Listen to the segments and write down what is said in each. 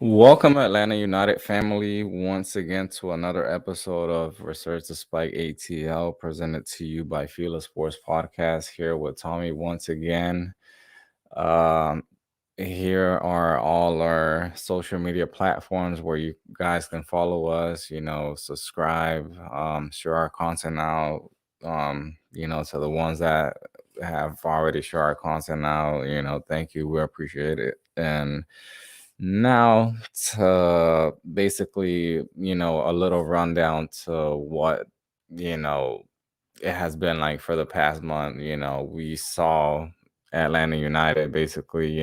Welcome, Atlanta United family, once again to another episode of Resurge Despite ATL, presented to you by FILA Sports Podcast. Here with Tommy once again. Um, Here are all our social media platforms where you guys can follow us. Subscribe, share our content out. To the ones that have already shared our content out, thank you. We appreciate it. And now, to basically, a little rundown to what, you know, it has been like for the past month. We saw Atlanta United basically,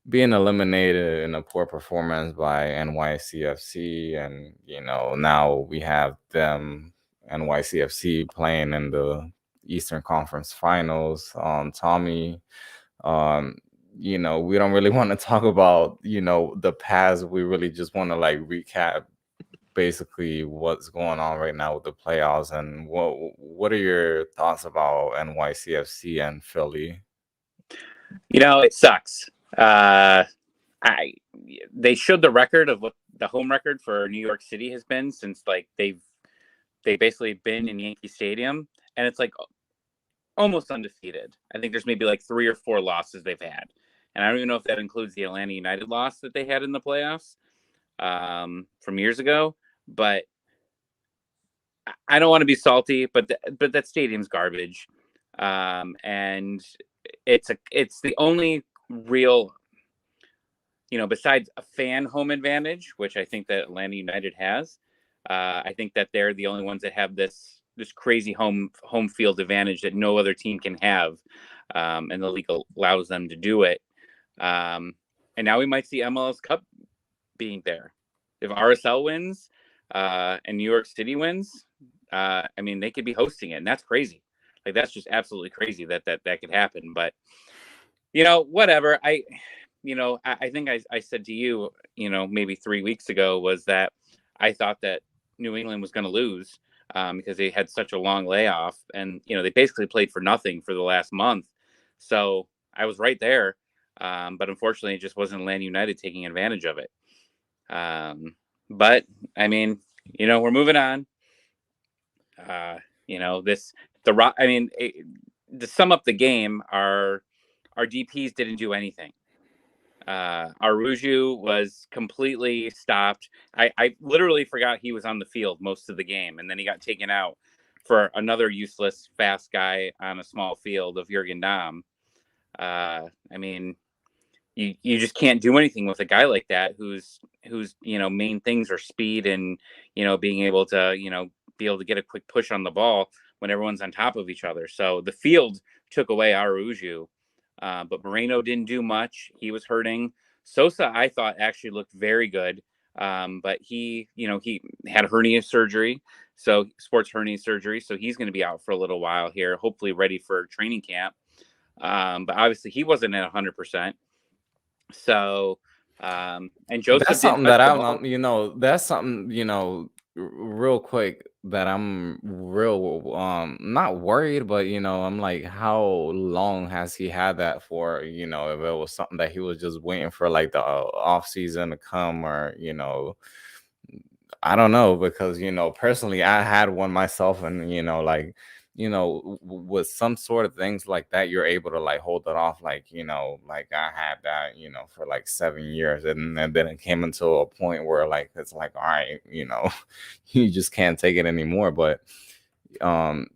being eliminated in a poor performance by NYCFC. And, now we have them, NYCFC, playing in the Eastern Conference Finals. Tommy, um, we don't really want to talk about, the past. We really just want to like recap basically what's going on right now with the playoffs. And what are your thoughts about NYCFC and Philly? It sucks. I They showed the record of what the home record for New York City has been since like they basically been in Yankee Stadium, and it's like almost undefeated. I think there's maybe like 3 or 4 losses they've had, and I don't even know if that includes the Atlanta United loss that they had in the playoffs from years ago. But I don't want to be salty, but that stadium's garbage, and it's the only real, besides a fan home advantage, which I think that Atlanta United has. I think that they're the only ones that have this crazy home field advantage that no other team can have, and the league allows them to do it. And now we might see MLS Cup being there if RSL wins and New York City wins. They could be hosting it, and that's crazy. Like, that's just absolutely crazy that could happen. But whatever. I think I said to you, maybe 3 weeks ago, was that I thought that New England was going to lose because they had such a long layoff, and they basically played for nothing for the last month. So I was right there, but unfortunately, it just wasn't Atlanta United taking advantage of it. But we're moving on. To sum up the game, our DPs didn't do anything. Aruju was completely stopped. I literally forgot he was on the field most of the game, and then he got taken out for another useless fast guy on a small field of Jurgen Damm. You just can't do anything with a guy like that whose main things are speed and being able to get a quick push on the ball when everyone's on top of each other. So the field took away Aruju. But Moreno didn't do much. He was hurting. Sosa, I thought, actually looked very good. But he had hernia surgery, sports hernia surgery. So he's going to be out for a little while here, hopefully ready for training camp. But obviously he wasn't at 100%. So, and Joseph, That's something that that's something, real quick, that I'm real not worried, but I'm like, how long has he had that for? If it was something that he was just waiting for like the off season to come, or I don't know, because personally I had one myself, and like, with some sort of things like that, you're able to like hold it off, like like I had that for like 7 years, and then it came into a point where like it's like, all right, you just can't take it anymore. But um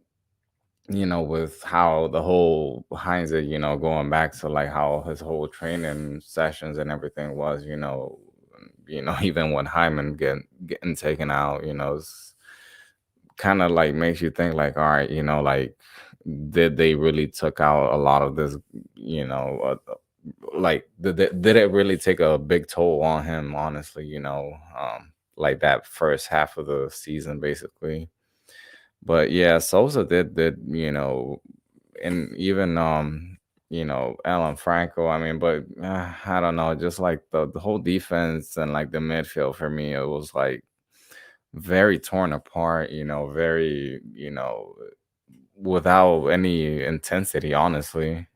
with how the whole Heinz, going back to like how his whole training sessions and everything was, even when Hyman getting taken out, it's kind of like makes you think like, all right, like, did they really took out a lot of this, like did it really take a big toll on him, honestly, like that first half of the season, basically. But yeah, Sosa did, and even Alan Franco. I mean, but I don't know, just like the whole defense and like the midfield, for me, it was like very torn apart. Very, without any intensity, honestly.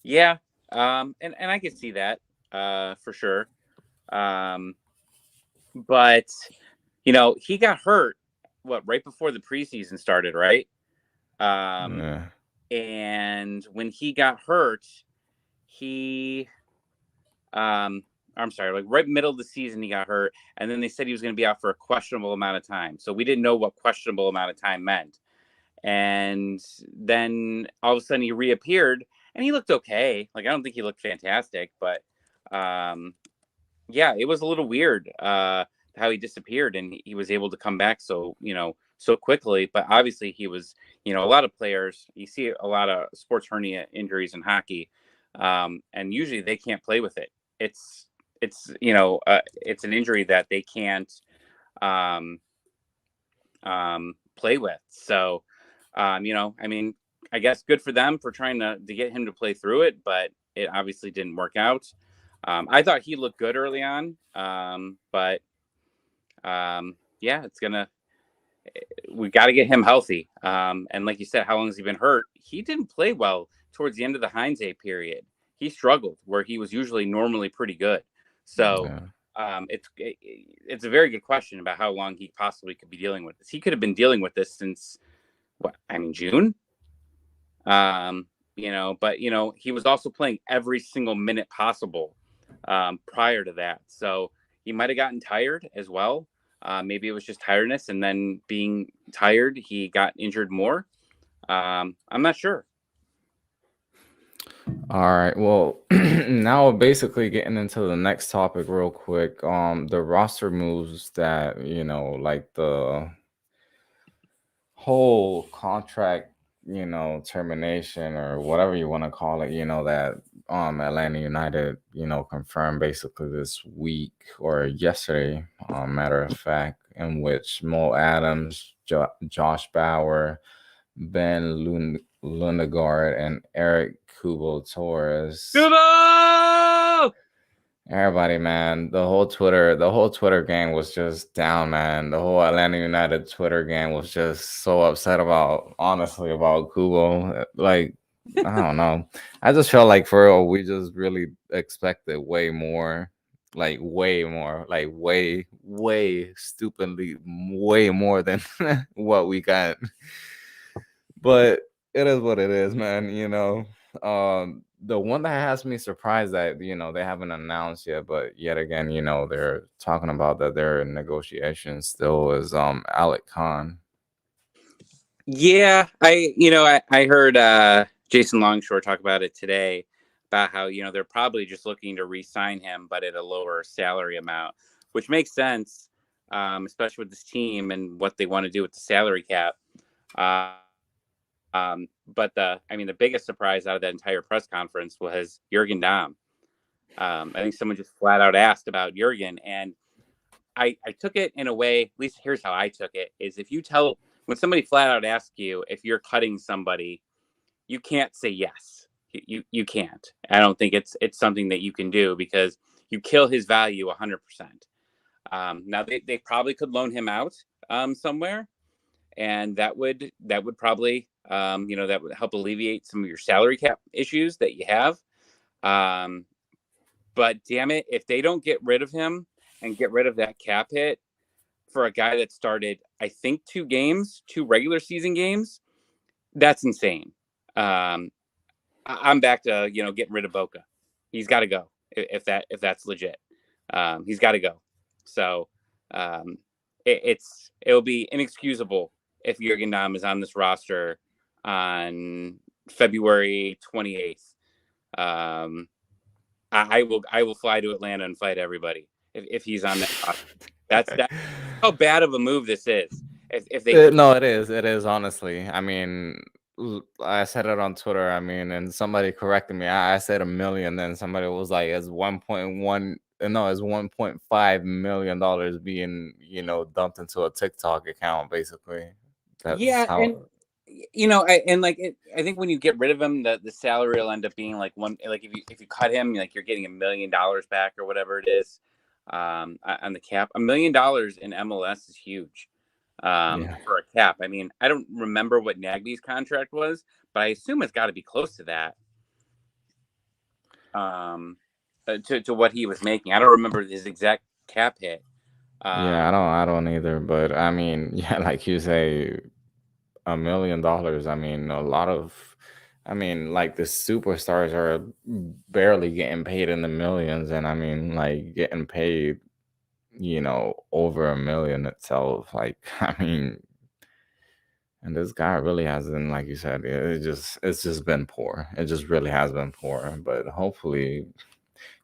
Yeah. And I can see that for sure. But he got hurt right before the preseason started, right? Yeah. And when he got hurt, he I'm sorry, like right middle of the season he got hurt, and then they said he was going to be out for a questionable amount of time. So we didn't know what questionable amount of time meant. And then all of a sudden he reappeared and he looked okay. Like, I don't think he looked fantastic, but yeah, it was a little weird how he disappeared and he was able to come back so quickly. But obviously he was, a lot of players, you see a lot of sports hernia injuries in hockey, and usually they can't play with it. It's an injury that they can't play with. So, I mean, I guess good for them for trying to get him to play through it, but it obviously didn't work out. I thought he looked good early on, but yeah, we got to get him healthy. And like you said, how long has he been hurt? He didn't play well towards the end of the Heinz period. He struggled where he was usually normally pretty good. So it's a very good question about how long he possibly could be dealing with this. He could have been dealing with this since June. But he was also playing every single minute possible prior to that. So he might have gotten tired as well. Maybe it was just tiredness, and then being tired, he got injured more. I'm not sure. All right. Well, now basically getting into the next topic real quick. The roster moves that, like the whole contract, termination or whatever you want to call it, that Atlanta United, confirmed basically this week or yesterday, matter of fact, in which Mo Adams, Josh Bauer, Lundegaard, and Eric Kubo Torres. Everybody, man, the whole Twitter gang was just down, man. The whole Atlanta United Twitter gang was just so upset about Kubo. Like, I don't know. I just felt like for real, we just really expected way more, like way more, like way stupidly way more than what we got. But it is what it is, man. The one that has me surprised that they haven't announced yet, but yet again, they're talking about that they're in negotiations still is Alec Khan. Yeah, I heard Jason Longshore talk about it today about how they're probably just looking to re-sign him, but at a lower salary amount, which makes sense, especially with this team and what they want to do with the salary cap. But the biggest surprise out of that entire press conference was Jurgen Damm. I think someone just flat out asked about Jurgen, and I took it in a way, at least here's how I took it, is when somebody flat out asks you if you're cutting somebody, you can't say yes. You can't. I don't think it's something that you can do because you kill his value 100%. Now they probably could loan him out somewhere, and that would probably that would help alleviate some of your salary cap issues that you have. But damn it, if they don't get rid of him and get rid of that cap hit for a guy that started, I think, 2 regular season games, that's insane. I'm back to getting rid of Boca. He's got to go if that's legit. He's got to go. So it'll be inexcusable if Jurgen Damm is on this roster on February 28th. I will fly to Atlanta and fight everybody if he's on that roster. That's how bad of a move this is. If they No, it is honestly. I mean, I said it on Twitter. I mean, and somebody corrected me. I said $1 million. Then somebody was like, "It's 1.1. No, it's $1.5 million being dumped into a TikTok account." Basically, that's how. And I think when you get rid of him, the salary will end up being like if you cut him, like you're getting $1 million back or whatever it is on the cap. $1 million in MLS is huge for a cap. I mean, I don't remember what Nagby's contract was, but I assume it's got to be close to that. to what he was making. I don't remember his exact cap hit. Yeah, I don't either. But I mean, yeah, like you say, $1 million. I mean, a lot of, I mean, like the superstars are barely getting paid in the millions, and I mean, like getting paid, over 1 million itself. Like, I mean, and this guy really hasn't, like you said, it's just been poor. It just really has been poor. But hopefully,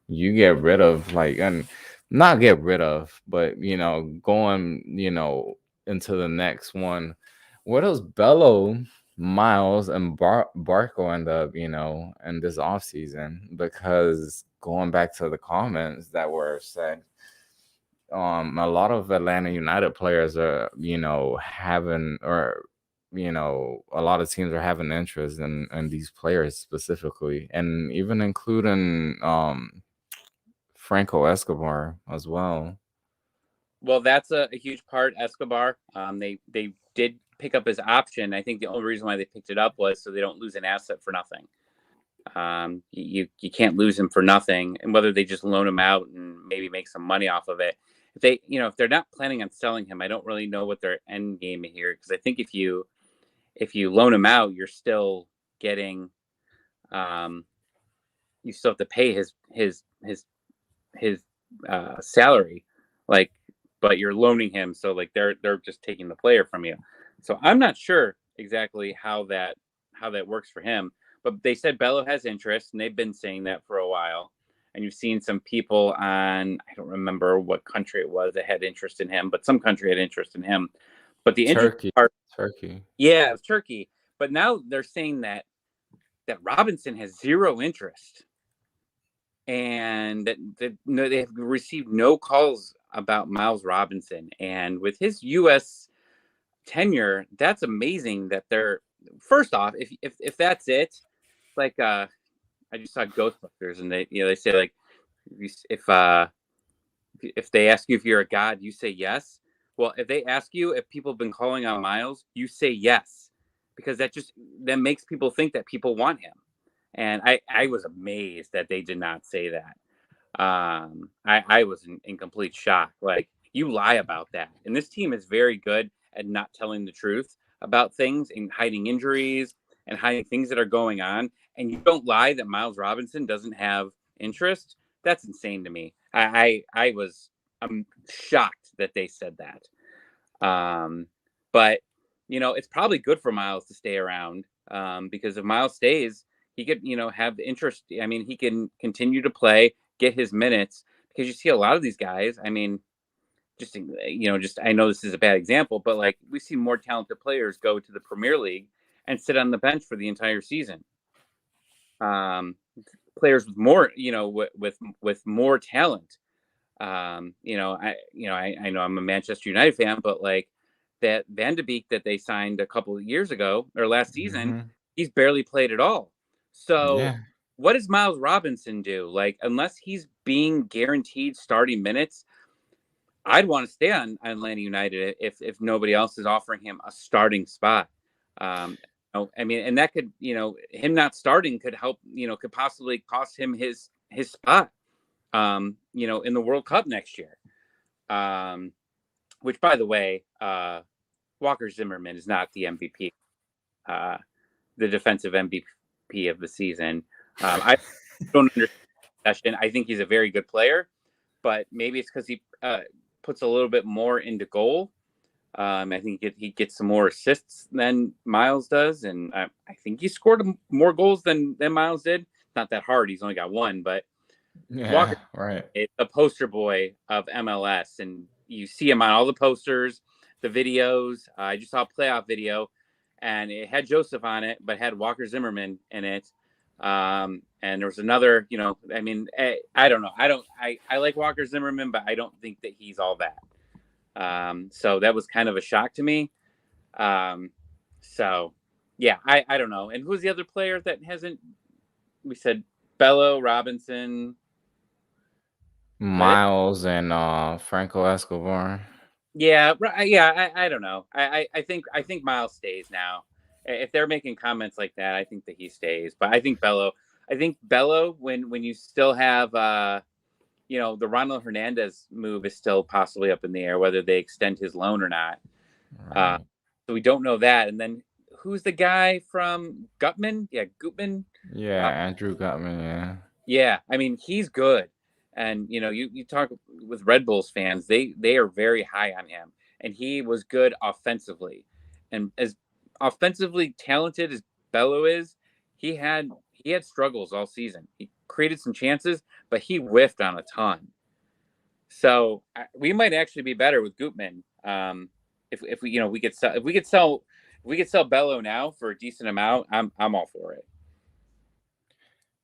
you get rid of like and not get rid of, but going, into the next one. Where does Bello, Miles, and Barco end up, in this off season? Because going back to the comments that were said, a lot of Atlanta United players are, having or a lot of teams are having interest in these players specifically, and even including Franco Escobar as well. Well, that's a huge part. Escobar. They did pick up his option. I think the only reason why they picked it up was so they don't lose an asset for nothing. You can't lose him for nothing, and whether they just loan him out and maybe make some money off of it. If they're not planning on selling him, I don't really know what their end game here, because I think if you loan him out, you're still getting, you still have to pay his salary, like, but you're loaning him, so like they're just taking the player from you. So I'm not sure exactly how that works for him. But they said Bello has interest, and they've been saying that for a while. And you've seen some people on, I don't remember what country it was that had interest in him, but some country had interest in him. But the interesting part, Turkey. yeah, it was Turkey. But now they're saying that Robinson has zero interest, and that they have received no calls about Miles Robinson. And with his U.S. tenure, that's amazing that they're, first off, if that's it, like I just saw Ghostbusters, and they say, like, if they ask you if you're a god, you say yes. Well, if they ask you if people have been calling on Miles, you say yes, because that makes people think that people want him. And I was amazed that they did not say that. I was in complete shock. Like, you lie about that, and this team is very good at not telling the truth about things and hiding injuries and hiding things that are going on. And you don't lie that Miles Robinson doesn't have interest. That's insane to me. I'm shocked that they said that. But it's probably good for Miles to stay around, because if Miles stays, he could have interest. I mean, he can continue to play, get his minutes, because you see a lot of these guys. I mean, just I know this is a bad example, but like, we see more talented players go to the Premier League and sit on the bench for the entire season. Players with more, with more talent. I know I'm a Manchester United fan, but like, that Van de Beek that they signed a couple of years ago or last season, he's barely played at all. So Yeah. what does Miles Robinson do? Like, unless he's being guaranteed starting minutes, I'd want to stay on Atlanta United if nobody else is offering him a starting spot. I mean, and that could, him not starting could help, could possibly cost him his spot, in the World Cup next year. Which, by the way, Walker Zimmerman is not the MVP, the defensive MVP of the season. I don't understand. I think he's a very good player, but maybe it's because he puts a little bit more into goal. I think he gets some more assists than Miles does, and I think he scored more goals than Miles did. Not that hard; he's only got one, but Yeah, Walker right. is the poster boy of MLS, and you see him on all the posters, the videos. I just saw a playoff video, and it had Joseph on it, but had Walker Zimmerman in it. And there was another, I mean, I don't know. I like Walker Zimmerman, but I don't think that he's all that. So that was kind of a shock to me. So yeah, I don't know. And who's the other player that hasn't? We said Bello, Robinson, Miles and Franco Escobar. Yeah, I don't know. I think Miles stays now. If they're making comments like that, I think that he stays. But I think Bello, I think Bello, when you still have the Ronald Hernandez move is still possibly up in the air whether they extend his loan or not. Uh, Right. so we don't know that. And then who's the guy from Gutman? Yeah, Gutman. Yeah, Uh, Andrew Gutman, yeah. yeah, I mean he's good, and you talk with Red Bulls fans, they are very high on him, and he was good offensively, and as offensively talented as Bello is, he had struggles all season. He created some chances, but he whiffed on a ton. So we might actually be better with Gutman. If we we could sell if we could sell Bello now for a decent amount, I'm all for it.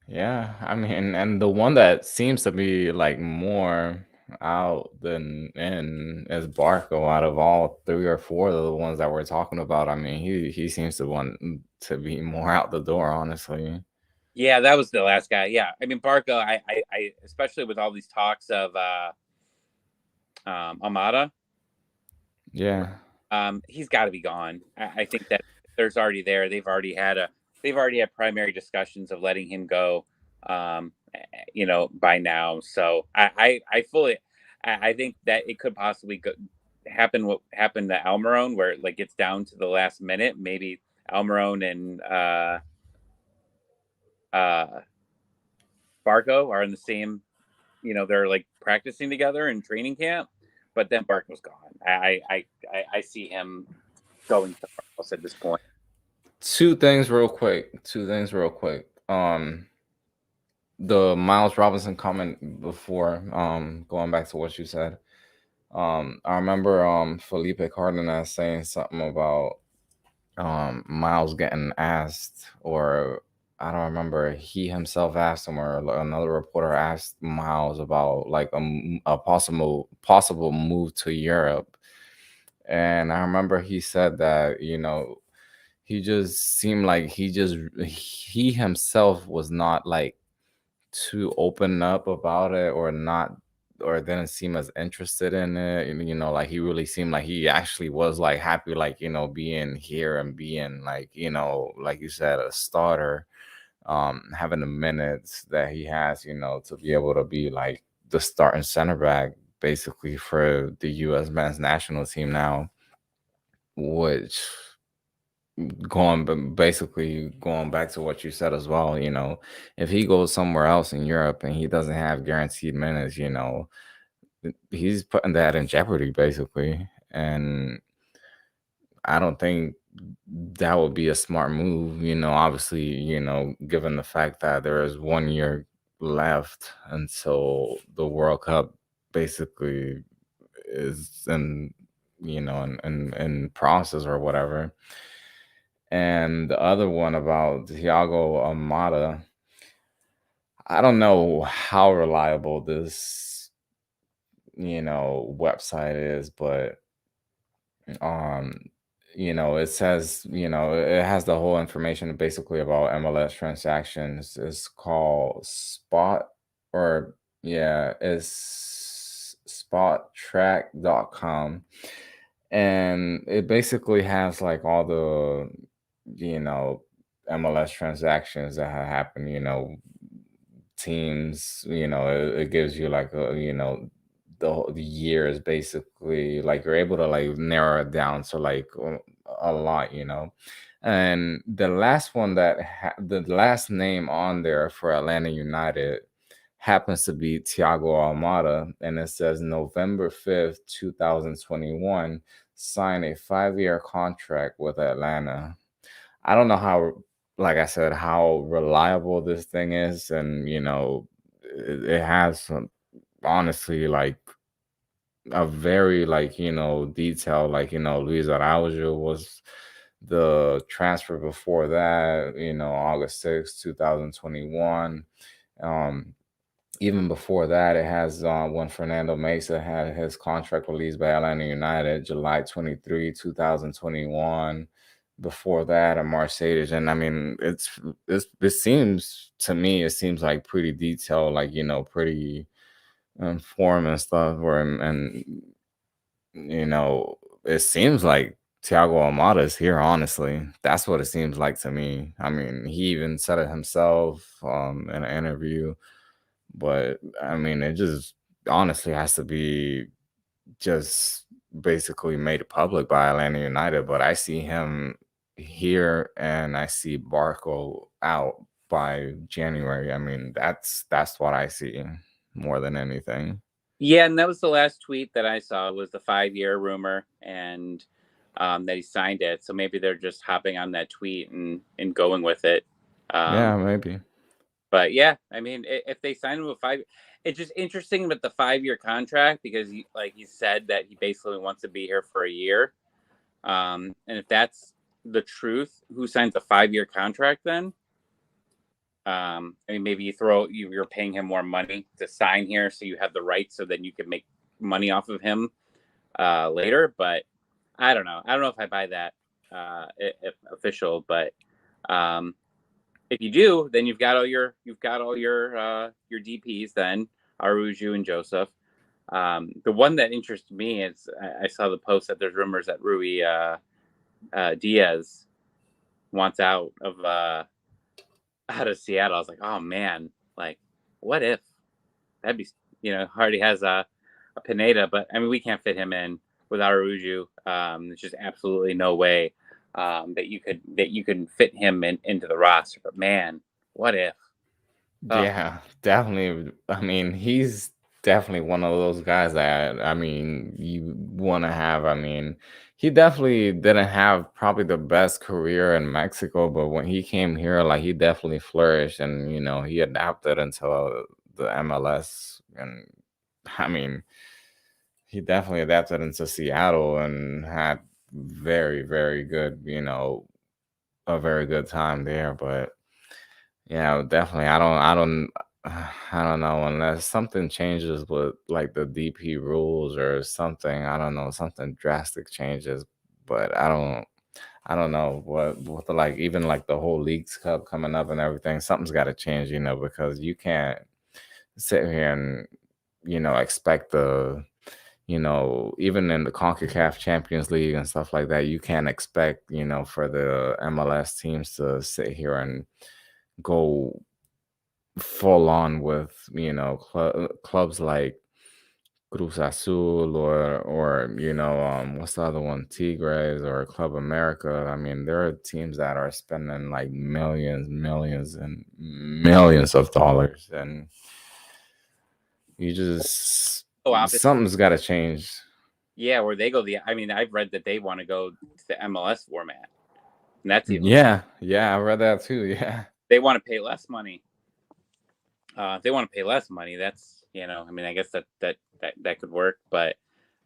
Yeah, I mean, and the one that seems to be like more out than in is Barco. Out of all three or four of the ones that we're talking about, I mean, he seems to want to be more out the door, honestly. Yeah, that was the last guy. Yeah, I mean Barco. I especially with all these talks of Amada, Yeah, he's got to be gone. I think that there's already there. They've already had primary discussions of letting him go. By now. So I fully, I think that it could possibly happen. What happened to Almiron, where it like gets down to the last minute, maybe Almiron and uh, Barco are in the same. They're like practicing together in training camp, but then Barco's gone. I see him going somewhere else at this point. two things real quick. Two things real quick. The Miles Robinson comment before. Going back to what you said. I remember Felipe Cardenas saying something about Miles getting asked, or I don't remember, he himself asked him, or another reporter asked Miles about like a possible move to Europe. And I remember he said that, he just seemed like he himself was not like too open up about it, or not, or didn't seem as interested in it. And, like he really seemed like he actually was like happy, like, being here and being like, like you said, a starter, having the minutes that he has, to be able to be like the starting center back basically for the US men's national team now, which basically going back to what you said as well, if he goes somewhere else in Europe and he doesn't have guaranteed minutes, he's putting that in jeopardy basically. And I don't think that would be a smart move, obviously, given the fact that there is 1 year left until the World Cup basically is in process or whatever. And the other one about Thiago Almada, I don't know how reliable this, website is, but um, it says, it has the whole information basically about MLS transactions. It's called Spot, or yeah, it's spottrack.com. And it basically has like all the, you know, MLS transactions that have happened, teams, it gives you like the years basically, like you're able to like narrow it down to like a lot, and the last one the last name on there for Atlanta United happens to be Thiago Almada, and it says November 5th, 2021, sign a 5-year contract with Atlanta. I don't know how, like I said, how reliable this thing is, and it has some, honestly, like a very like detail, like Luis Araujo was the transfer before that, August 6th, 2021. um Even before that, it has when Fernando Mesa had his contract released by Atlanta United, July 23, 2021. Before that, a Mercedes, and I mean, it seems to me, it seems like pretty detailed, like pretty informed and stuff. Where and it seems like Thiago Almada is here, honestly. That's what it seems like to me. I mean, he even said it himself in an interview. But I mean, it just honestly has to be just basically made public by Atlanta United. But I see him here, and I see Barco out by January. I mean, that's what I see more than anything. Yeah, and that was the last tweet that I saw was the 5-year rumor, and that he signed it. So maybe they're just hopping on that tweet and going with it. Yeah, maybe. But yeah, I mean, if they sign him with 5, it's just interesting with the 5-year contract because he said that he basically wants to be here for a year. And if that's the truth, who signs a 5-year contract then? I mean, maybe you're paying him more money to sign here, so you have the right, so then you can make money off of him later. But I don't know. I don't know if I buy that if official. But if you do, then you've got all your DPs then, Aruju and Joseph. The one that interests me is I saw the post that there's rumors that Rui Diaz wants out of Seattle. I was like, oh man, like what if that'd be, Hardy has a Pineda, but I mean we can't fit him in with Aruju. There's just absolutely no way that you could fit him into the roster. But man, what if? Yeah, definitely. I mean, he's definitely one of those guys that I mean you want to have. I mean, he definitely didn't have probably the best career in Mexico, but when he came here, like he definitely flourished, and he adapted into the MLS, and I mean, he definitely adapted into Seattle and had very, very good, a very good time there, but. Yeah, definitely. I don't know unless something changes with like the DP rules or something. I don't know, something drastic changes, but I don't know what with the, like even like the whole Leagues Cup coming up and everything. Something's got to change, because you can't sit here and expect even in the CONCACAF Champions League and stuff like that, you can't expect for the MLS teams to sit here and go full on with clubs like Cruz Azul or what's the other one, Tigres or Club America. I mean, there are teams that are spending like millions and millions of dollars, and you just something's got to change. Yeah, where they go I mean, I've read that they want to go to the MLS format, and that's even yeah, I read that too. Yeah, they want to pay less money. If they want to pay less money, that's I mean, I guess that could work. But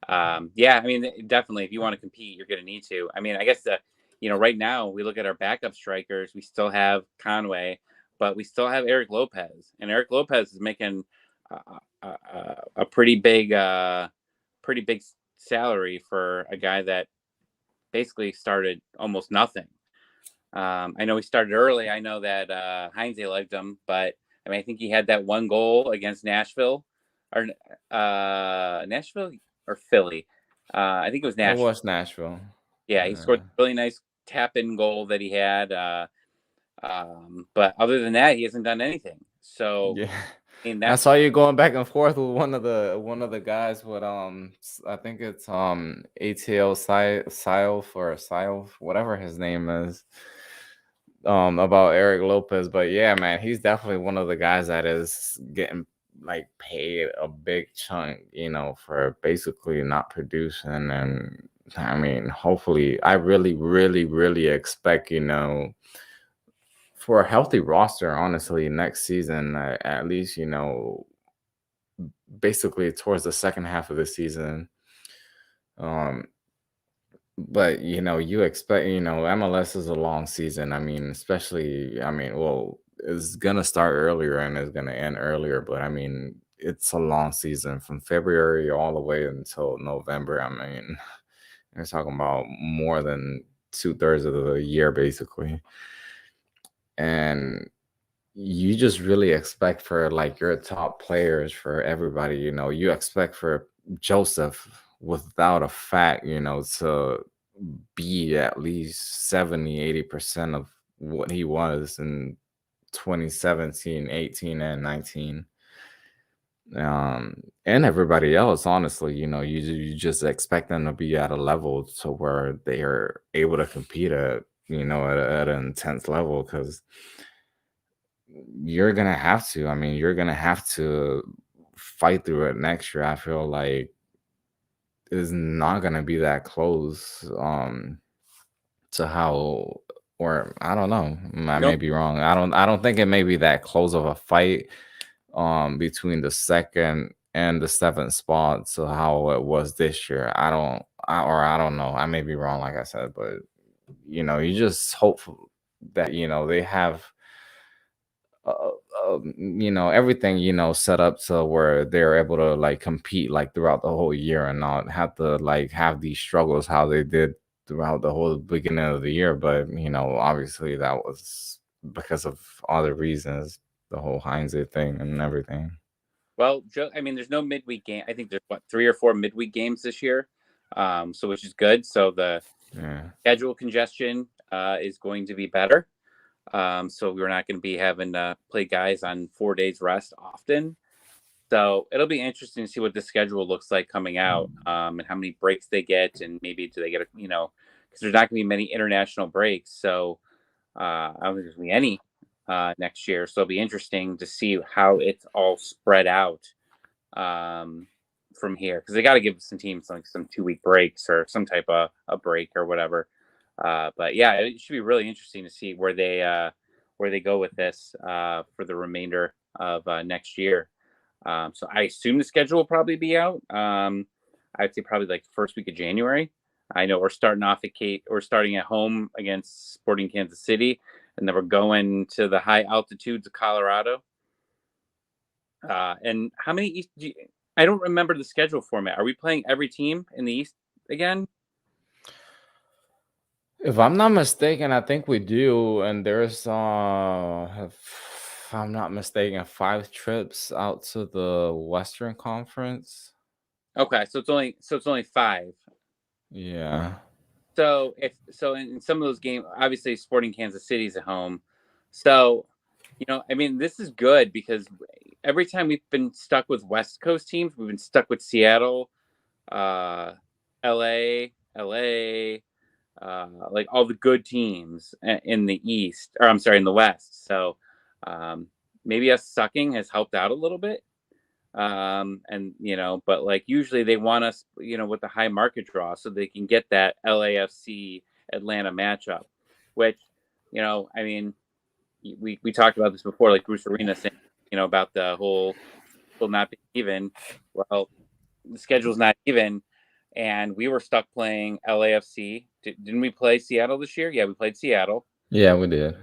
yeah, I mean, definitely, if you want to compete, you're going to need to. I mean, I guess right now we look at our backup strikers. We still have Conway, but we still have Eric Lopez, and Eric Lopez is making a pretty big salary for a guy that basically started almost nothing. I know he started early. I know that Heinze liked him, but I mean, I think he had that one goal against Nashville or Philly. I think it was Nashville. It was Nashville. Yeah, he scored a really nice tap-in goal that he had. But other than that, he hasn't done anything. So yeah. I saw you going back and forth with one of the guys with I think it's ATL Sile, whatever his name is, about Eric Lopez. But yeah, man, he's definitely one of the guys that is getting like paid a big chunk, for basically not producing. And I mean, hopefully, I really, really, really expect, for a healthy roster, honestly, next season, at least, basically towards the second half of the season. But you expect, MLS is a long season. I mean, especially, well, it's gonna start earlier and it's gonna end earlier, but I mean, it's a long season from February all the way until November. I mean, we're talking about more than 2/3 of the year, basically. And you just really expect for like your top players, for everybody, you expect for Joseph, without a fact, to be at least 70-80% of what he was in 2017, 18, and 19. And everybody else, honestly, you just expect them to be at a level to where they are able to compete at an intense level, because you're gonna have to. I mean, you're gonna have to fight through it next year. I feel like it's not gonna be that close to how, or I don't know. I No, may be wrong. I don't think it may be that close of a fight between the second and the seventh spot to how it was this year. I don't know. I may be wrong, like I said, but you just hope that they have uh, everything set up to where they're able to like compete like throughout the whole year and not have to like have these struggles how they did throughout the whole beginning of the year. But obviously that was because of other reasons, the whole Heinze thing and everything. well, Joe, I mean, there's no midweek game. I think there's 3 or 4 midweek games this year, so which is good. So the Yeah. schedule congestion is going to be better. So we're not going to be having to play guys on 4 days rest often. So it'll be interesting to see what the schedule looks like coming out, and how many breaks they get, and maybe do they get because there's not going to be many international breaks. So I don't think there's going to be any next year. So it'll be interesting to see how it's all spread out from here, because they got to give some teams like some 2-week breaks or some type of a break or whatever. But yeah, it should be really interesting to see where they go with this for the remainder of next year. So I assume the schedule will probably be out. I'd say probably like the first week of January. I know we're starting off we're starting at home against Sporting Kansas City, and then we're going to the high altitudes of Colorado. And how many East? I don't remember the schedule format. Are we playing every team in the East again? If I'm not mistaken, I think we do, and there's if I'm not mistaken, 5 trips out to the Western Conference. Okay, so it's only 5. Yeah. So in some of those games, obviously Sporting Kansas City's at home. So, I mean, this is good because every time we've been stuck with West Coast teams, we've been stuck with Seattle, LA, like all the good teams in the East, or I'm sorry, in the West. So maybe us sucking has helped out a little bit. And but like usually they want us with the high market draw so they can get that LAFC Atlanta matchup, which I mean, we talked about this before, like Bruce Arena saying about the whole not being even. Well, the schedule's not even, and we were stuck playing LAFC. Didn't we play Seattle this year? Yeah, we played Seattle. Yeah, we did.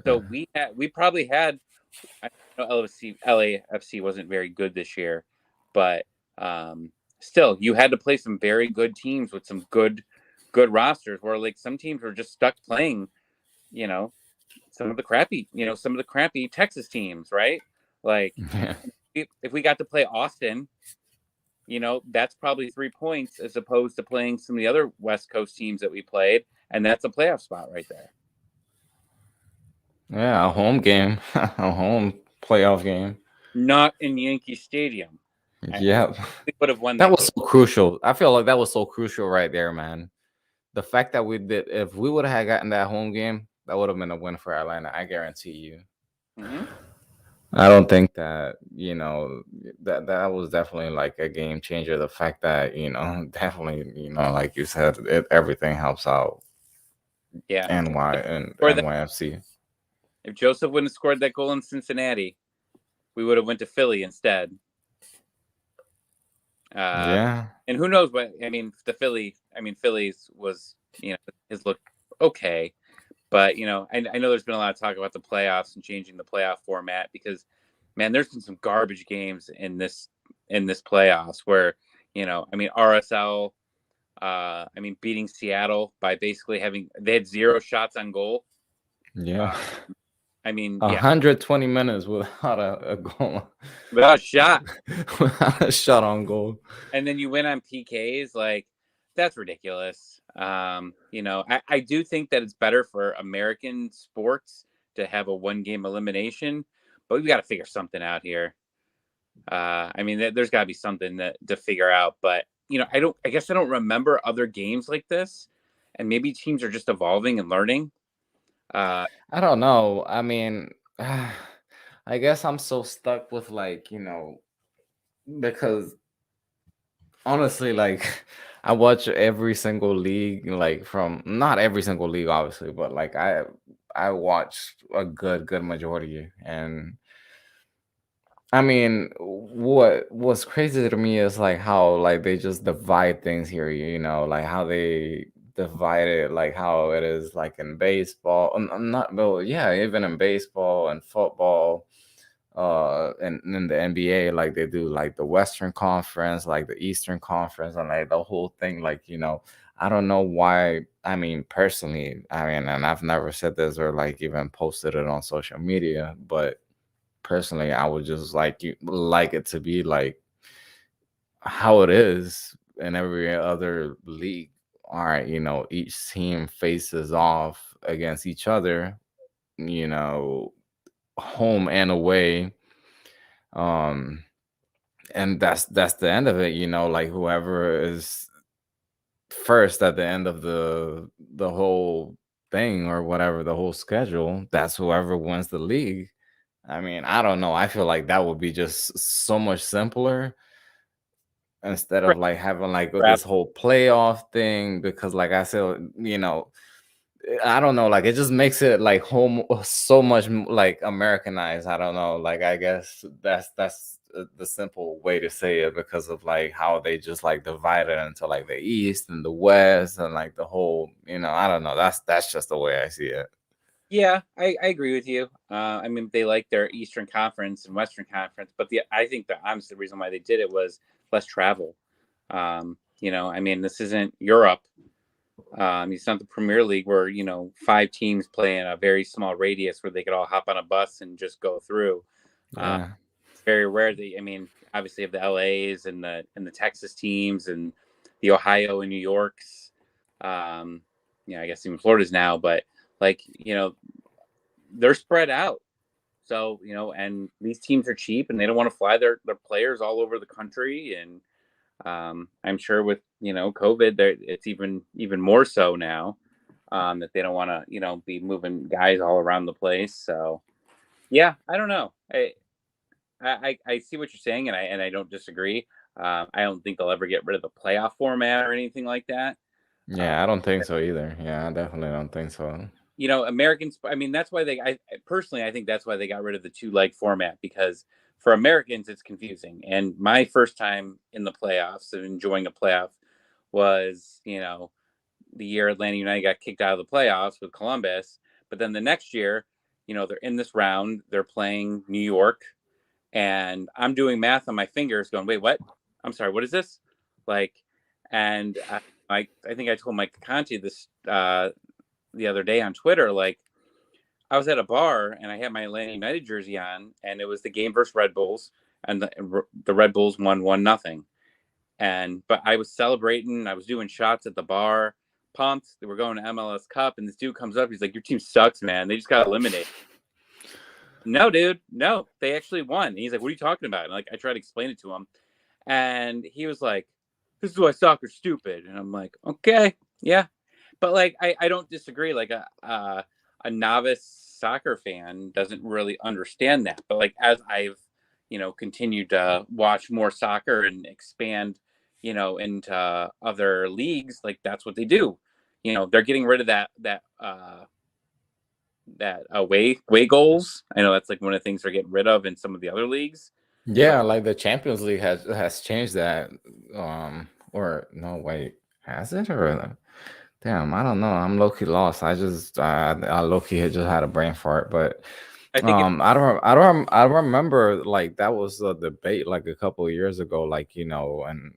So we probably had, I know LAFC wasn't very good this year, but still, you had to play some very good teams with some good rosters. Where like some teams were just stuck playing, some of the crappy Texas teams, right? Like Yeah. if we got to play Austin, that's probably 3 points as opposed to playing some of the other West Coast teams that we played, and that's a playoff spot right there. Yeah, a home game, a home playoff game. Not in Yankee Stadium. Yeah, We would have won that that was game. so crucial. I feel like that was so crucial right there, man. The fact that we did, if we would have gotten that home game, that would have been a win for Atlanta. I guarantee you. Mm-hmm. I don't think that that was definitely like a game changer. The fact that definitely like you said, everything helps out. Yeah. And Or that NYFC. if Joseph wouldn't have scored that goal in Cincinnati, we would have went to Philly instead. Yeah. And who knows what, I mean, Phillies was, his look okay. But, I know there's been a lot of talk about the playoffs and changing the playoff format because, man, there's been some garbage games in this playoffs where, RSL, beating Seattle by basically they had 0 shots on goal. Yeah. 120 minutes without a goal. Without a shot. Without a shot on goal. And then you win on PKs. Like, that's ridiculous. I do think that it's better for American sports to have a 1-game elimination, but we've got to figure something out here. There's got to be something to figure out. But I guess I don't remember other games like this, and maybe teams are just evolving and learning. I don't know. I guess I'm so stuck with because honestly, I watch every single league, like from not every single league, obviously, but I watch a good majority. And what's crazy to me is like how like they just divide things here, like how they divide it, like how it is like in baseball. I'm not, well, yeah, even in baseball and football, and in the NBA, like they do like the Western Conference, like the Eastern Conference, and like the whole thing. I don't know why. Personally, and I've never said this or like even posted it on social media, but personally, I would just like it to be like how it is in every other league. All right, each team faces off against each other, you know, home and away. Um, and that's the end of it, like whoever is first at the end of the whole thing or whatever, the whole schedule, that's whoever wins the league. I don't know. I feel like that would be just so much simpler instead of like having like this whole playoff thing, because like I said, I don't know, like it just makes it like home so much like Americanized. I don't know, like I guess that's the simple way to say it, because of like how they just like divide it into like the East and the West and like the whole, I don't know. That's just the way I see it. Yeah, I agree with you. They like their Eastern Conference and Western Conference, but I think the honest reason why they did it was less travel. This isn't Europe. It's not the Premier League where 5 teams play in a very small radius where they could all hop on a bus and just go through. Yeah. It's very rare. Obviously, of the LAs and the Texas teams and the Ohio and New Yorks. I guess even Florida's now, but they're spread out. So, and these teams are cheap and they don't want to fly their players all over the country. And I'm sure with, COVID, it's even more so now, that they don't want to, be moving guys all around the place. So, yeah, I don't know. I see what you're saying, and I don't disagree. I don't think they'll ever get rid of the playoff format or anything like that. Yeah, I don't think so either. Yeah, I definitely don't think so. Americans, that's why I personally, I think that's why they got rid of the 2-leg format, because for Americans, it's confusing. And my first time in the playoffs and enjoying a playoff was, the year Atlanta United got kicked out of the playoffs with Columbus. But then the next year, they're in this round, they're playing New York, and I'm doing math on my fingers going, wait, what? I'm sorry, what is this? And I think I told Mike Conti this, the other day on Twitter, like I was at a bar and I had my Atlanta United jersey on, and it was the game versus Red Bulls, and the Red Bulls won 1-0. But I was celebrating, I was doing shots at the bar, pumped. They were going to MLS Cup, and this dude comes up, he's like, "Your team sucks, man. They just got eliminated." No, dude, no, they actually won. And he's like, "What are you talking about?" And I tried to explain it to him, and he was like, "This is why soccer's stupid." And I'm like, "Okay, yeah." But I don't disagree. A novice soccer fan doesn't really understand that. But as I've continued to watch more soccer and expand into other leagues, that's what they do. They're getting rid of that away goals. I know that's one of the things they're getting rid of in some of the other leagues. Yeah, like the Champions League has changed that. Or no, wait, has it? Or damn, I don't know. I'm low key lost. I low key just had a brain fart, but I think I remember like that was a debate like a couple of years ago, like and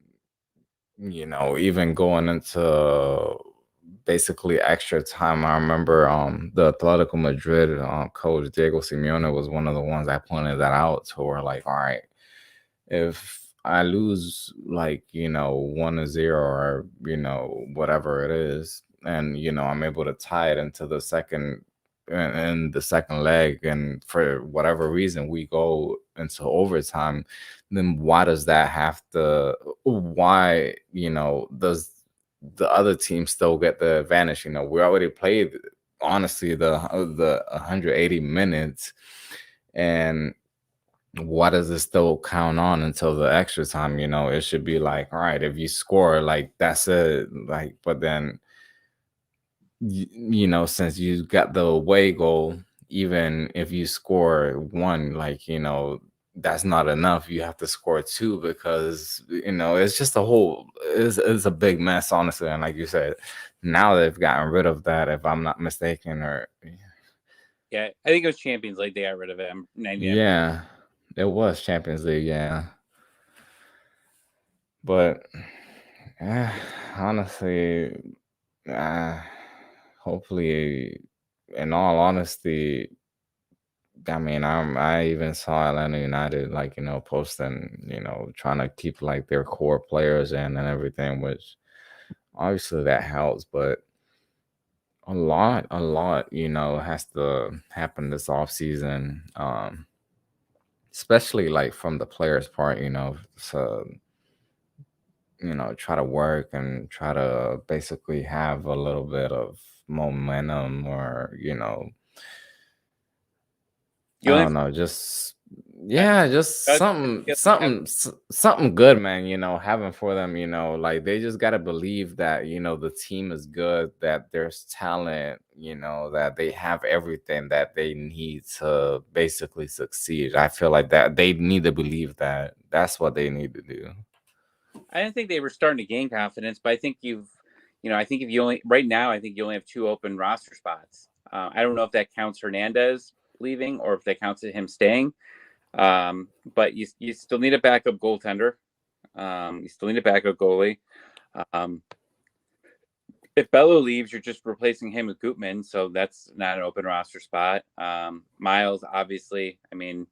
even going into basically extra time. I remember the Atletico Madrid coach Diego Simeone was one of the ones that pointed that out to where like, all right, if I lose like 1-0 or whatever it is, and I'm able to tie it into the second in the second leg, and for whatever reason we go into overtime, then why does that have to? Why does the other team still get the advantage? We already played honestly the 180 minutes, and why does it still count on until the extra time? It should be like, all right, if you score, like that's it. Like, but then since you got the away goal, even if you score one, like that's not enough. You have to score two, because it's just it's a big mess, honestly. And like you said, now they've gotten rid of that, if I'm not mistaken. Or Yeah, I think it was Champions League. They got rid of it. I'm 99%. yeah, it was Champions League, yeah. But honestly, uh, hopefully, in all honesty, I mean, I even saw Atlanta United, like posting, trying to keep like their core players in and everything, which obviously that helps, but a lot, has to happen this off season, especially like from the players' part, so try to work and try to basically have a little bit of momentum, or You I only don't know, just have, yeah, just something you have something something good, man, having for them, like they just got to believe that the team is good, that there's talent, that they have everything that they need to basically succeed. I feel like that they need to believe that. That's what they need to do. I didn't think they were starting to gain confidence, but I think I think if you only right now, I think you only have two open roster spots. I don't know if that counts Hernandez leaving or if that counts him staying. But you still need a backup goaltender. You still need a backup goalie. Um, if Bello leaves, you're just replacing him with Gutman, so that's not an open roster spot. Miles, obviously, I mean,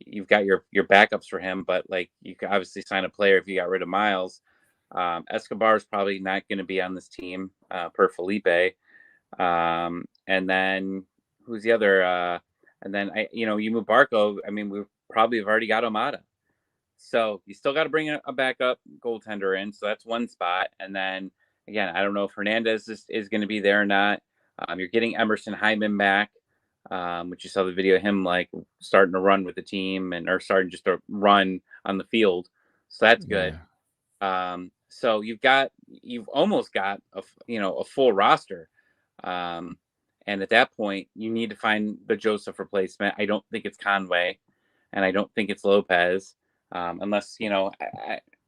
you've got your backups for him, but like you could obviously sign a player if you got rid of Miles. Escobar is probably not going to be on this team per Felipe. And then who's the other? And then you move Barco. I mean, we probably have already got Omada. So you still got to bring a backup goaltender in. So that's one spot. And then again, I don't know if Hernandez is going to be there or not. You're getting Emerson Hyman back, which you saw the video of him like starting to run with the team or starting just to run on the field. So that's good. Yeah. So you've almost got a full roster. And at that point, you need to find the Joseph replacement. I don't think it's Conway, and I don't think it's Lopez, unless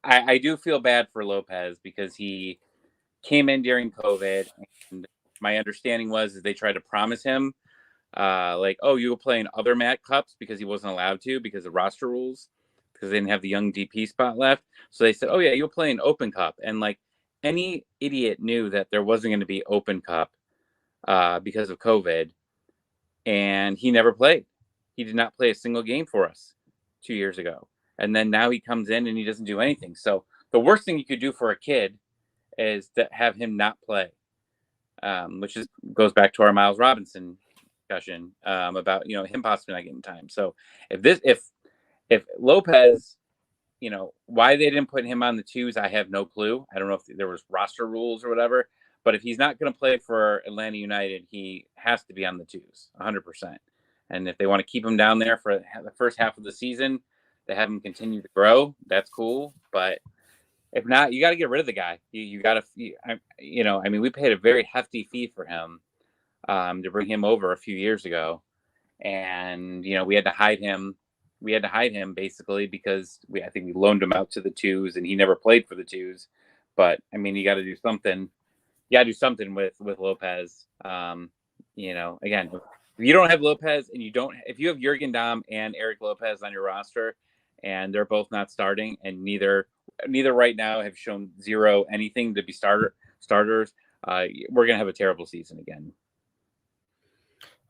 I do feel bad for Lopez because he came in during COVID, and my understanding was that they tried to promise him like, oh, you will play in other Mat Cups because he wasn't allowed to because of roster rules, because they didn't have the young DP spot left. So they said, oh yeah, you'll play in Open Cup, and like any idiot knew that there wasn't going to be Open Cup because of COVID, and he never played. He did not play a single game for us 2 years ago, and then now he comes in and he doesn't do anything. So the worst thing you could do for a kid is to have him not play, which goes back to our Miles Robinson discussion about him possibly not getting time. So if Lopez, why they didn't put him on the twos, I have no clue. I don't know if there was roster rules or whatever. But if he's not going to play for Atlanta United, he has to be on the twos, 100%. And if they want to keep him down there for the first half of the season, to have him continue to grow, that's cool. But if not, you got to get rid of the guy. You got to, I mean, we paid a very hefty fee for him to bring him over a few years ago, and we had to hide him. We had to hide him basically because I think we loaned him out to the twos, and he never played for the twos. But I mean, you got to do something. You got to do something with Lopez. Again, if you don't have Lopez and if you have Jurgen Damm and Eric Lopez on your roster, and they're both not starting, and neither right now have shown zero anything to be starters, we're gonna have a terrible season again.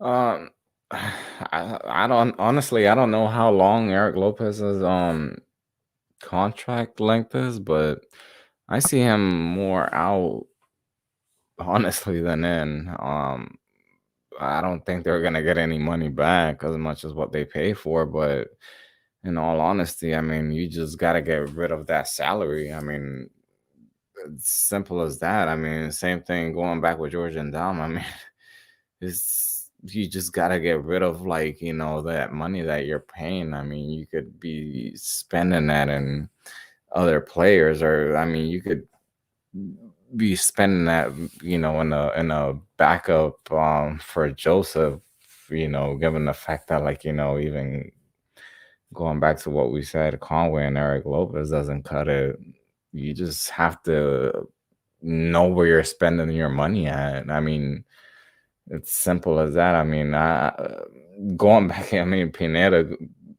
Um, I don't honestly. I don't know how long Eric Lopez is contract length is, but I see him more out honestly than in. I don't think they're gonna get any money back as much as what they pay for, but in all honesty, I mean, you just gotta get rid of that salary. I mean, it's simple as that. I mean, same thing going back with George and Dom. I mean, it's you just gotta get rid of like, that money that you're paying. I mean, you could be spending that in other players, or I mean, you could be spending that, in a backup for Joseph, given the fact that like, even going back to what we said, Conway and Eric Lopez doesn't cut it. You just have to know where you're spending your money at. I mean, it's simple as that. I mean, going back, I mean, Pineda,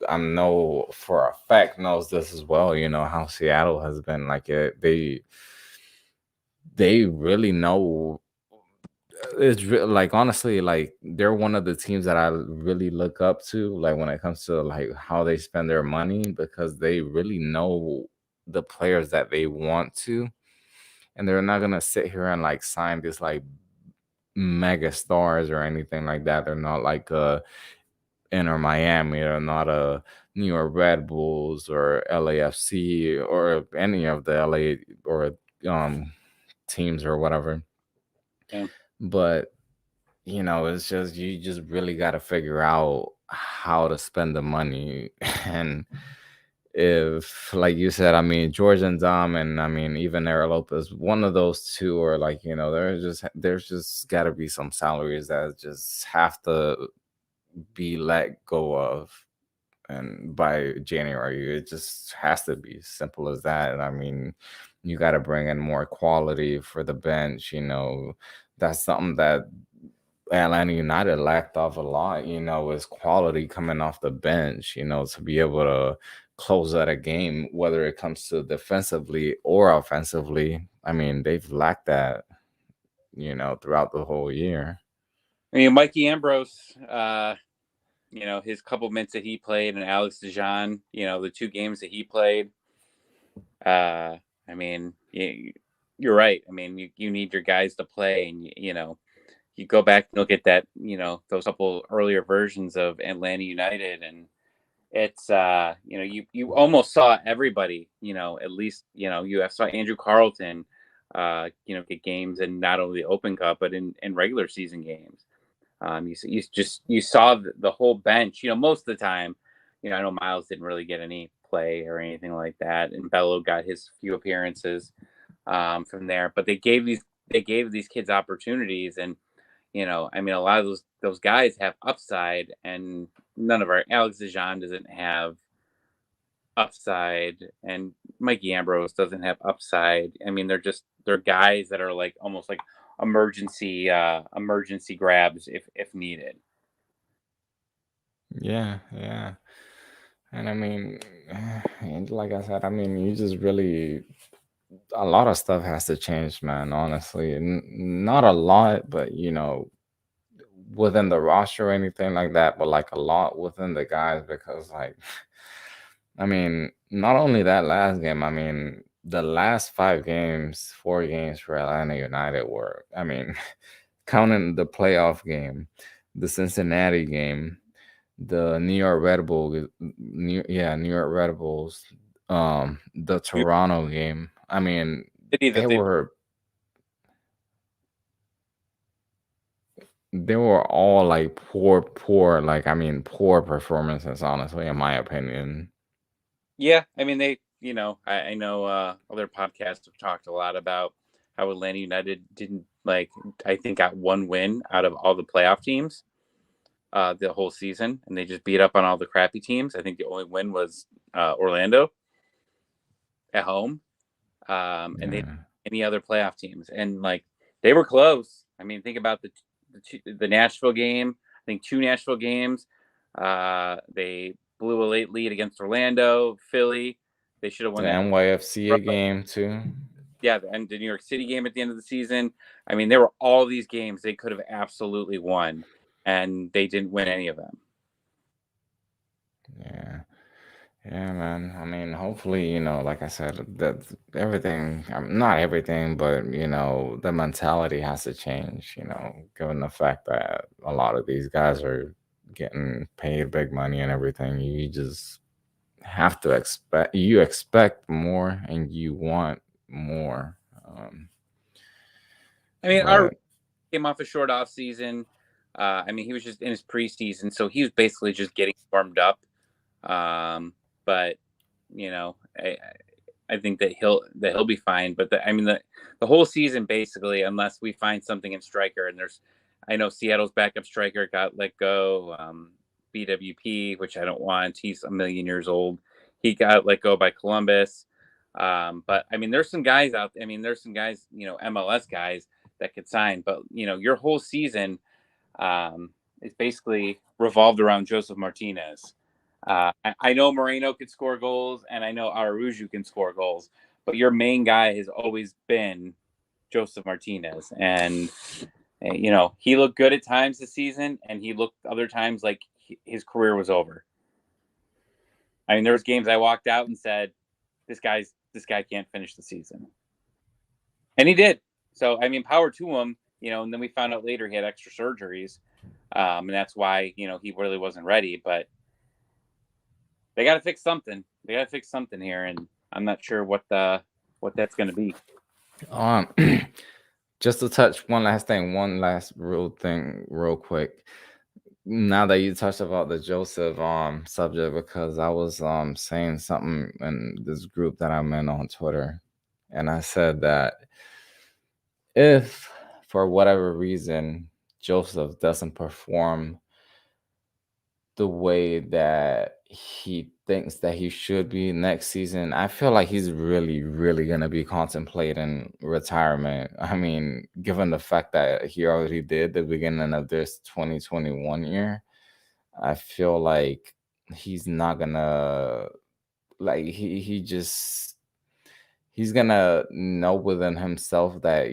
I know for a fact knows this as well. You know how Seattle has been like it. They really know. Like honestly, like they're one of the teams that I really look up to, like when it comes to like how they spend their money, because they really know the players that they want to, and they're not gonna sit here and like sign this like mega stars or anything like that. They're not like Inter Miami, or not a New York Red Bulls or LAFC or any of the LA or teams or whatever. Yeah. But it's just you just really got to figure out how to spend the money. And if, like you said, I mean, George and Dom, and I mean, even Ariel Lopez, one of those two, or like, there's just got to be some salaries that just have to be let go of. And by January, it just has to be simple as that. I mean, you got to bring in more quality for the bench. That's something that Atlanta United lacked off a lot, is quality coming off the bench, to be able to close out a game, whether it comes to defensively or offensively. I mean, they've lacked that, throughout the whole year. I mean, Mikey Ambrose, his couple minutes that he played, and Alex DeJean, the 2 games that he played. I mean, you're right. I mean, you need your guys to play, and you go back and look at that, those couple earlier versions of Atlanta United, and it's you almost saw everybody, at least you saw Andrew Carlton, get games in not only the Open Cup but in regular season games. You saw the whole bench. Most of the time, I know Miles didn't really get any play or anything like that, and Bello got his few appearances from there. But they gave these kids opportunities, and I mean, a lot of those guys have upside, and none of our Alex DeJean doesn't have upside, and Mikey Ambrose doesn't have upside. I mean, they're guys that are like almost like emergency grabs if needed. Yeah, yeah. And I mean, and like I said, I mean, you just really, a lot of stuff has to change, man, honestly. Not a lot, but, within the roster or anything like that, but like a lot within the guys, because like, I mean, not only that last game, I mean, the last 5 games, 4 games for Atlanta United were, I mean, counting the playoff game, the Cincinnati game, the New York Red Bull, New York Red Bulls, the Toronto game. I mean, City they that they were they were all like poor, like I mean, poor performances, honestly, in my opinion. Yeah, I mean I know other podcasts have talked a lot about how Atlanta United didn't I think got 1 win out of all the playoff teams the whole season, and they just beat up on all the crappy teams. I think the only win was Orlando at home, and they Yeah. any other playoff teams, and they were close. I mean, think about the Nashville game. I think 2 Nashville games. They blew a late lead against Orlando, Philly. They should have The won that. NYFC game too. Yeah, and the New York City game at the end of the season. I mean, there were all these games they could have absolutely won, and they didn't win any of them. Yeah. Yeah, man. I mean, hopefully, like I said, that everything, not everything, but, the mentality has to change, given the fact that a lot of these guys are getting paid big money and everything. You just have to expect more and you want more. Um, I mean, our but came off a short off season. I mean, he was just in his preseason, so he was basically just getting warmed up. But you know, I think that he'll be fine. But I mean, the whole season basically, unless we find something in striker, and I know Seattle's backup striker got let go. BWP, which I don't want. He's a million years old. He got let go by Columbus. But I mean, there's some guys out. I mean, there's some guys, MLS guys that could sign. But your whole season is basically revolved around Joseph Martinez. I know Moreno could score goals, and I know Araújo can score goals, but your main guy has always been Joseph Martinez, and he looked good at times this season, and he looked other times like his career was over. I mean, there was games I walked out and said, this guy can't finish the season," and he did. So I mean, power to him. And then we found out later he had extra surgeries, and that's why he really wasn't ready. But they got to fix something. They got to fix something here, and I'm not sure what that's going to be. um, just to touch one last thing, one last real thing, real quick. Now that you touched about the Joseph subject, because I was saying something in this group that I'm in on Twitter, and I said that if for whatever reason Joseph doesn't perform the way that he thinks that he should be next season, I feel like he's really, really gonna be contemplating retirement. I mean, given the fact that he already did the beginning of this 2021 year, I feel like he's not gonna like he's gonna know within himself that,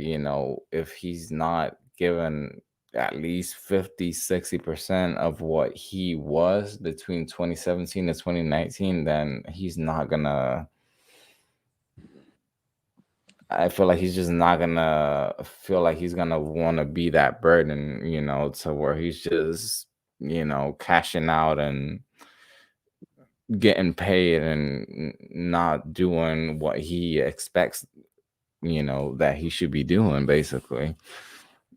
if he's not given at least 50-60% of what he was between 2017 and 2019, then he's not gonna I feel like he's just not gonna feel like he's gonna want to be that burden, to where he's just, cashing out and getting paid and not doing what he expects, that he should be doing, basically.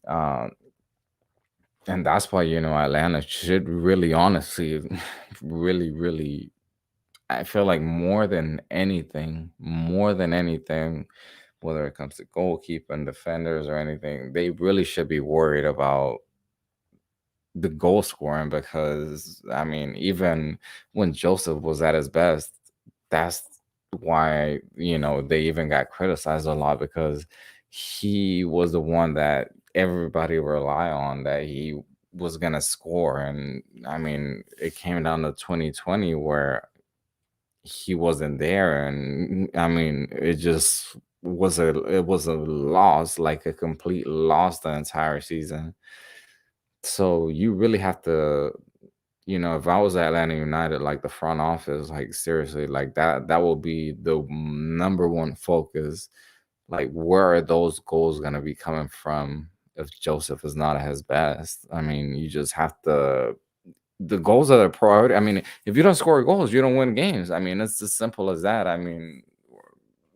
Uh, and that's why, Atlanta should really, honestly, really, really, I feel like more than anything, whether it comes to goalkeeping, defenders, or anything, they really should be worried about the goal scoring, because I mean, even when Joseph was at his best, that's why, they even got criticized a lot, because he was the one that everybody rely on, that he was gonna score. And I mean, it came down to 2020 where he wasn't there, and I mean, it was a loss, like a complete loss the entire season. So you really have to, if I was at Atlanta United, like the front office, like seriously, like that will be the number one focus. Like, where are those goals gonna be coming from if Joseph is not at his best? I mean, you just have to. The goals are the priority. I mean, if you don't score goals, you don't win games. I mean, it's as simple as that. I mean,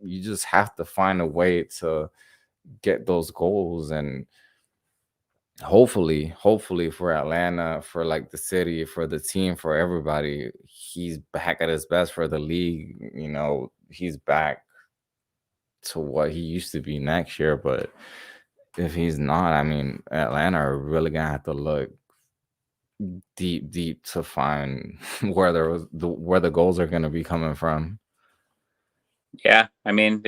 you just have to find a way to get those goals. And hopefully for Atlanta, for like the city, for the team, for everybody, he's back at his best for the league. He's back to what he used to be next year. But if he's not, I mean, Atlanta are really gonna have to look deep, deep to find where the goals are gonna be coming from. Yeah, I mean,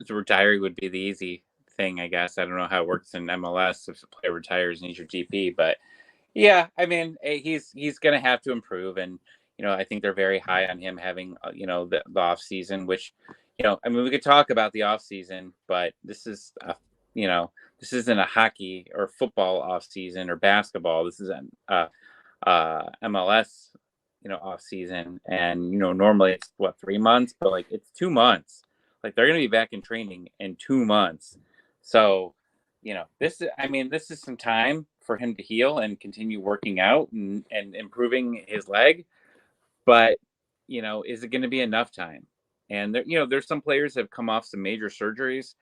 retiring would be the easy thing, I guess. I don't know how it works in MLS if a player retires and he's your GP, but yeah, I mean, he's going to have to improve, and I think they're very high on him having the off season, which I mean, we could talk about the off season, but this isn't a hockey or football off season or basketball. This is an MLS off season, and normally it's what, 3 months, but like it's 2 months. Like they're going to be back in training in 2 months. So, this is some time for him to heal and continue working out and improving his leg. But, is it going to be enough time? And there's some players that have come off some major surgeries,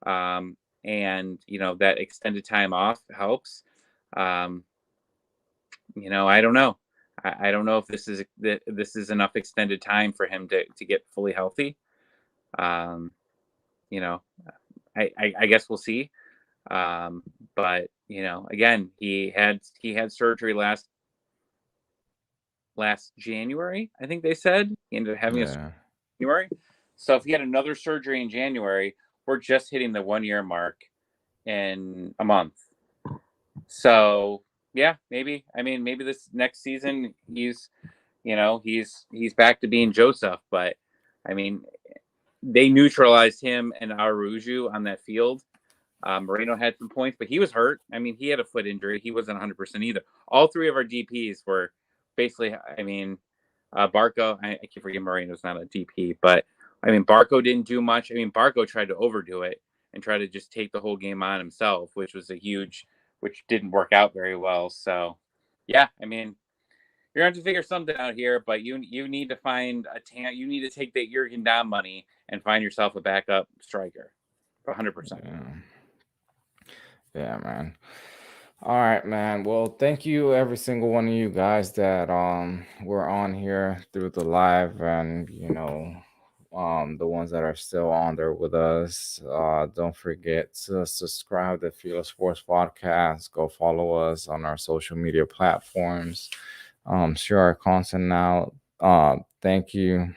and that extended time off helps. Um, I don't know. I don't know if this is enough extended time for him to get fully healthy. Um, you know, I guess we'll see. But again, he had surgery last January. I think they said he ended up having a Yeah. January. So if he had another surgery in January, we're just hitting the 1 year mark in a month. So yeah, maybe. I mean, maybe this next season he's back to being Joseph. But I mean, they neutralized him and Aruju on that field. Moreno had some points, but he was hurt. I mean, he had a foot injury. He wasn't 100% either. All three of our DPs were basically, Barco, I keep forgetting Moreno's not a DP, but I mean, Barco didn't do much. I mean, Barco tried to overdo it and try to just take the whole game on himself, which didn't work out very well. So, yeah, I mean, you're going to have to figure something out here, but you need to find you need to take that Jurgen Damm money and find yourself a backup striker, 100%. Yeah. Yeah, man. All right, man. Well, thank you every single one of you guys that were on here through the live, and the ones that are still on there with us. Don't forget to subscribe to FILA Sports Podcast. Go follow us on our social media platforms. Share our content out. Thank you.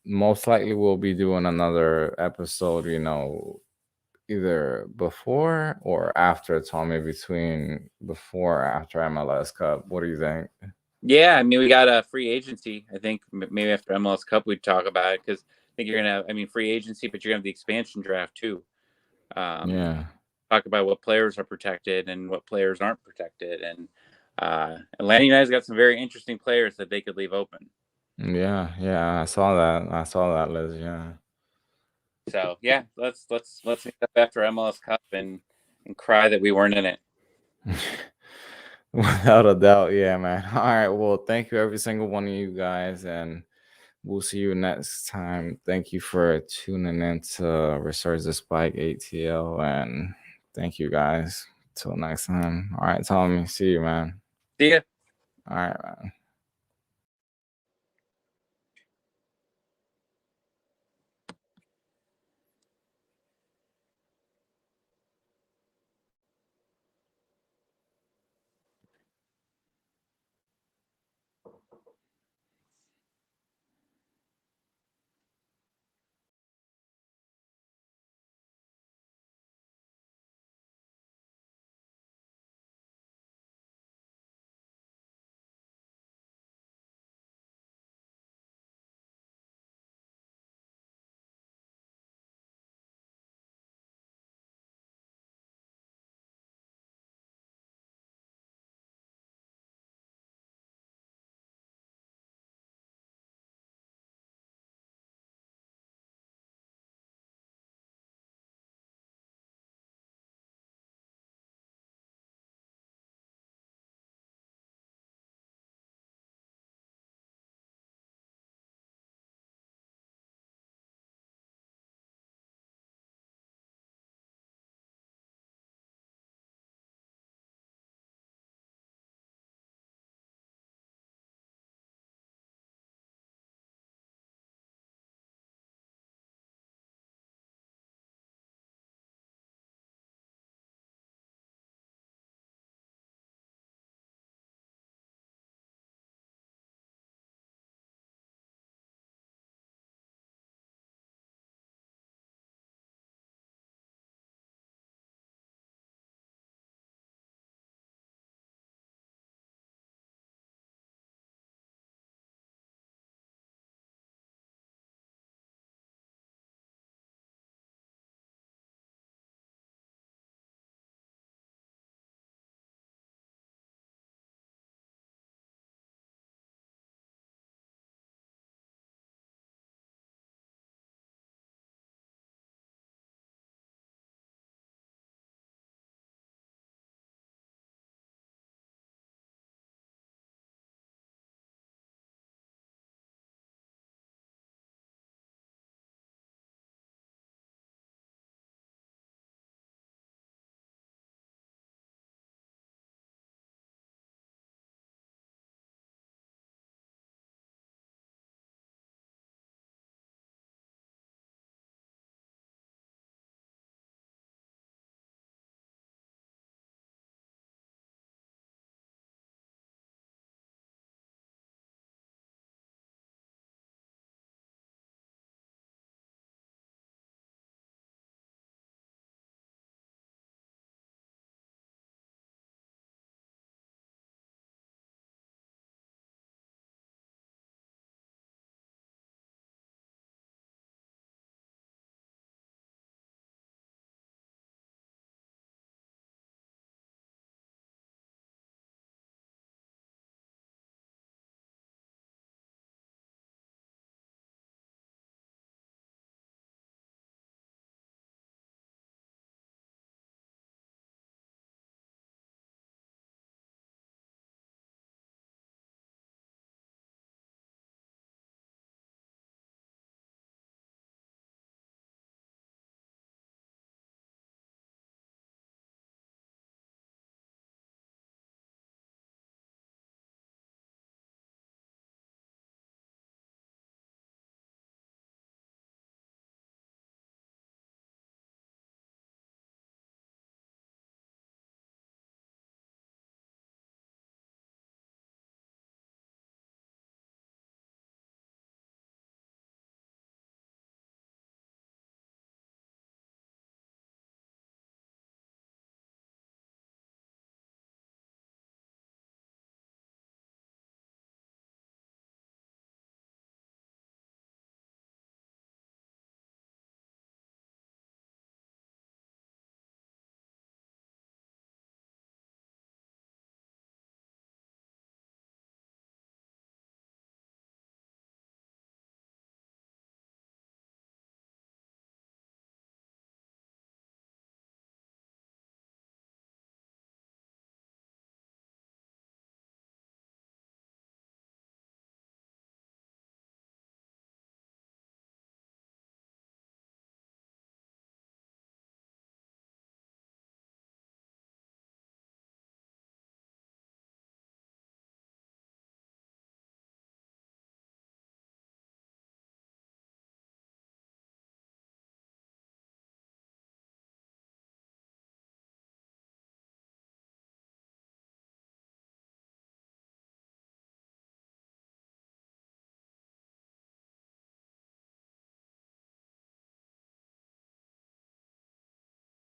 Most likely we'll be doing another episode, either before or after, Tommy, between before or after MLS Cup. What do you think? Yeah, I mean, we got a free agency. I think maybe after MLS Cup we'd talk about it, because I think you're gonna have, free agency, but you're gonna have the expansion draft too. Yeah. Talk about what players are protected and what players aren't protected, and Atlanta United's got some very interesting players that they could leave open. Yeah, yeah, I saw that. I saw that, Liz. Yeah. So yeah, let's meet up after MLS Cup and cry that we weren't in it. Without a doubt, yeah, man. All right, well, thank you every single one of you guys, and we'll see you next time. Thank you for tuning in to Resurge the Spike ATL, and thank you guys. Till next time. All right, Tommy. See you, man. See ya. All right, man.